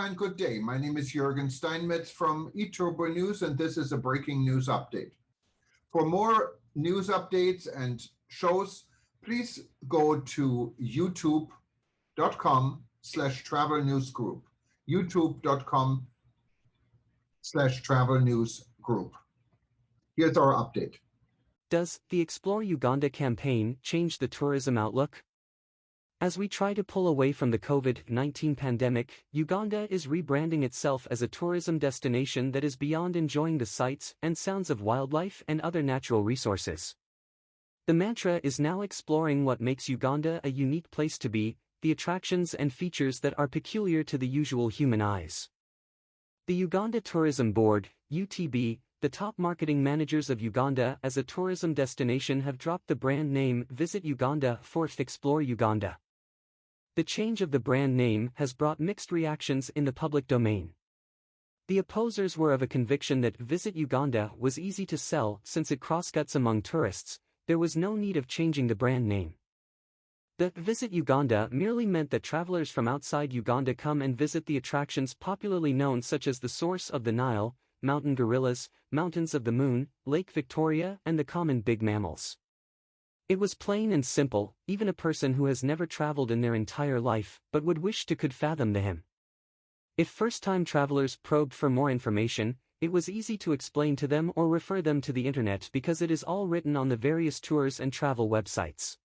and good day. My name is Jürgen Steinmetz from eTurboNews, and this is a breaking news update. For more news updates and shows, please go to youtube.com/travel news group. youtube.com/travel news group. Here's our update. Does the Explore Uganda campaign change the tourism outlook? As we try to pull away from the COVID-19 pandemic, Uganda is rebranding itself as a tourism destination that is beyond enjoying the sights and sounds of wildlife and other natural resources. The mantra is now exploring what makes Uganda a unique place to be, the attractions and features that are peculiar to the usual human eyes. The Uganda Tourism Board, UTB, the top marketing managers of Uganda as a tourism destination have dropped the brand name Visit Uganda for Explore Uganda. The change of the brand name has brought mixed reactions in the public domain. The opposers were of a conviction that Visit Uganda was easy to sell since it crosscuts among tourists. There was no need of changing the brand name. The Visit Uganda merely meant that travelers from outside Uganda come and visit the attractions popularly known such as the Source of the Nile, Mountain Gorillas, Mountains of the Moon, Lake Victoria and the common big mammals. It was plain and simple, even a person who has never traveled in their entire life but would wish to could fathom the hymn. If first-time travelers probed for more information, it was easy to explain to them or refer them to the internet because it is all written on the various tours and travel websites.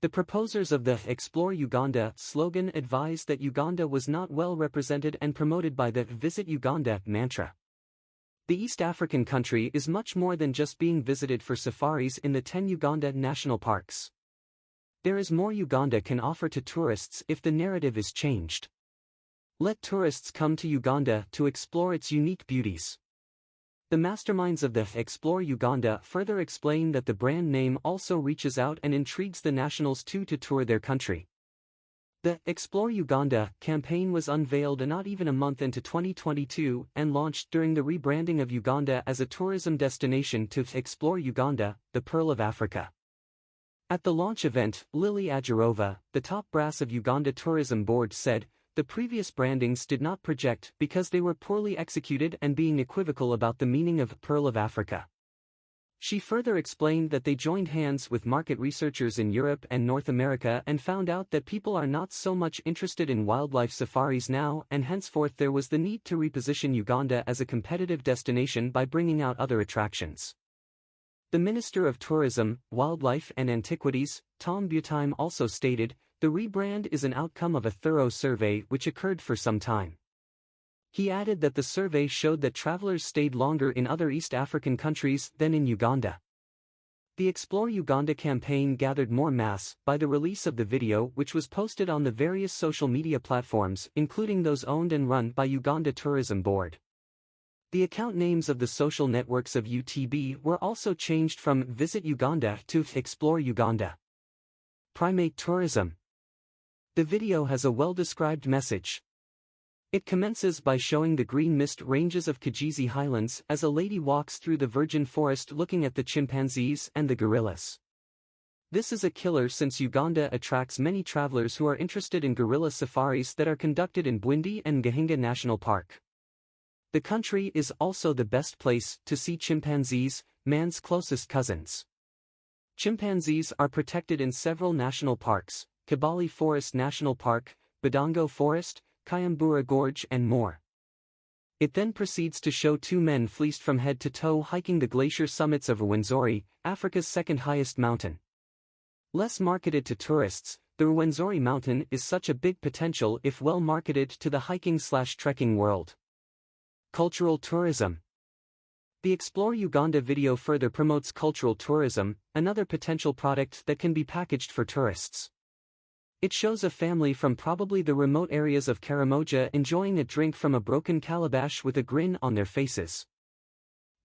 The proposers of the Explore Uganda slogan advised that Uganda was not well represented and promoted by the Visit Uganda mantra. The East African country is much more than just being visited for safaris in the 10 Uganda national parks. There is more Uganda can offer to tourists if the narrative is changed. Let tourists come to Uganda to explore its unique beauties. The masterminds of the Explore Uganda further explain that the brand name also reaches out and intrigues the nationals to tour their country. The Explore Uganda campaign was unveiled not even a month into 2022 and launched during the rebranding of Uganda as a tourism destination to Explore Uganda, the Pearl of Africa. At the launch event, Lily Ajurova, the top brass of Uganda Tourism Board said, the previous brandings did not project because they were poorly executed and being equivocal about the meaning of Pearl of Africa. She further explained that they joined hands with market researchers in Europe and North America and found out that people are not so much interested in wildlife safaris now, and henceforth there was the need to reposition Uganda as a competitive destination by bringing out other attractions. The Minister of Tourism, Wildlife and Antiquities, Tom Butime also stated, the rebrand is an outcome of a thorough survey which occurred for some time. He added that the survey showed that travelers stayed longer in other East African countries than in Uganda. The Explore Uganda campaign gathered more mass by the release of the video, which was posted on the various social media platforms, including those owned and run by Uganda Tourism Board. The account names of the social networks of UTB were also changed from Visit Uganda to Explore Uganda. Primate tourism. The video has a well-described message. It commences by showing the green mist ranges of Kijizi Highlands as a lady walks through the virgin forest looking at the chimpanzees and the gorillas. This is a killer since Uganda attracts many travelers who are interested in gorilla safaris that are conducted in Bwindi and Gahinga National Park. The country is also the best place to see chimpanzees, man's closest cousins. Chimpanzees are protected in several national parks, Kibale Forest National Park, Budongo Forest, Kayambura Gorge and more. It then proceeds to show two men fleeced from head to toe hiking the glacier summits of Rwenzori, Africa's second highest mountain. Less marketed to tourists, the Rwenzori mountain is such a big potential if well marketed to the hiking/trekking world. Cultural tourism. The Explore Uganda video further promotes cultural tourism, another potential product that can be packaged for tourists. It shows a family from probably the remote areas of Karamoja enjoying a drink from a broken calabash with a grin on their faces.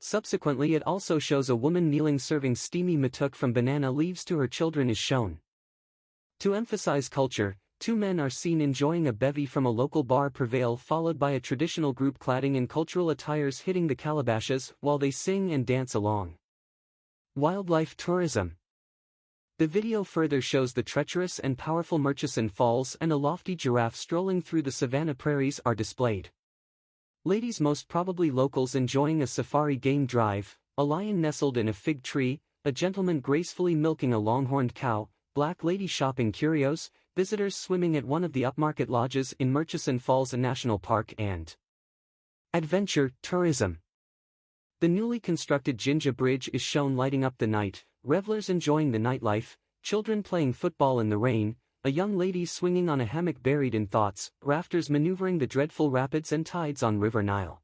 Subsequently, it also shows a woman kneeling serving steamy matuk from banana leaves to her children is shown. To emphasize culture, two men are seen enjoying a bevy from a local bar Prevail, followed by a traditional group cladding in cultural attires hitting the calabashes while they sing and dance along. Wildlife tourism. The video further shows the treacherous and powerful Murchison Falls, and a lofty giraffe strolling through the savanna prairies are displayed. Ladies, most probably locals, enjoying a safari game drive, a lion nestled in a fig tree, a gentleman gracefully milking a longhorned cow, black lady shopping curios, visitors swimming at one of the upmarket lodges in Murchison Falls National Park, and adventure tourism. The newly constructed Jinja Bridge is shown lighting up the night, revelers enjoying the nightlife, children playing football in the rain, a young lady swinging on a hammock buried in thoughts, rafters maneuvering the dreadful rapids and tides on River Nile.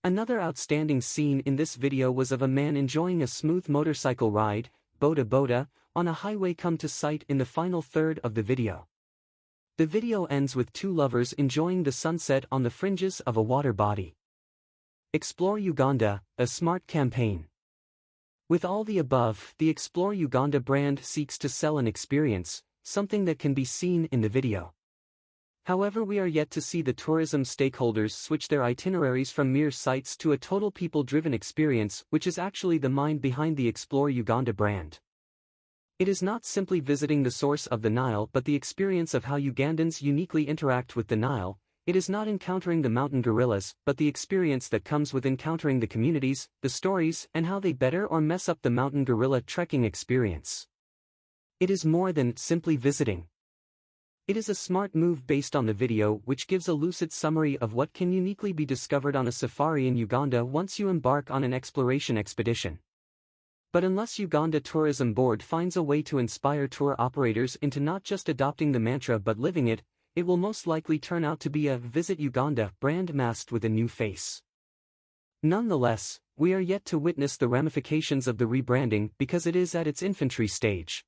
Another outstanding scene in this video was of a man enjoying a smooth motorcycle ride, boda boda, on a highway come to sight in the final third of the video. The video ends with two lovers enjoying the sunset on the fringes of a water body. Explore Uganda, a smart campaign. With all the above, the Explore Uganda brand seeks to sell an experience, something that can be seen in the video. However, we are yet to see the tourism stakeholders switch their itineraries from mere sites to a total people-driven experience, which is actually the mind behind the Explore Uganda brand. It is not simply visiting the source of the Nile, but the experience of how Ugandans uniquely interact with the Nile. It is not encountering the mountain gorillas, but the experience that comes with encountering the communities, the stories, and how they better or mess up the mountain gorilla trekking experience. It is more than simply visiting. It is a smart move based on the video, which gives a lucid summary of what can uniquely be discovered on a safari in Uganda once you embark on an exploration expedition. But unless Uganda Tourism Board finds a way to inspire tour operators into not just adopting the mantra but living it, it will most likely turn out to be a Visit Uganda brand masked with a new face. Nonetheless, we are yet to witness the ramifications of the rebranding because it is at its infancy stage.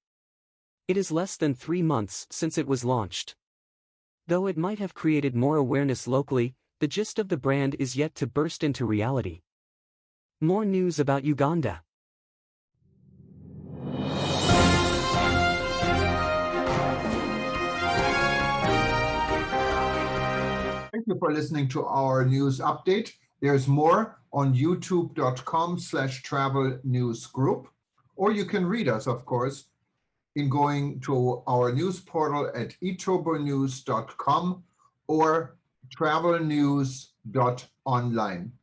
It is less than 3 months since it was launched. Though it might have created more awareness locally, the gist of the brand is yet to burst into reality. More news about Uganda. Thank you for listening to our news update. There's more on youtube.com/travel news group, or you can read us, of course, in going to our news portal at eTurboNews.com or travelnews.online.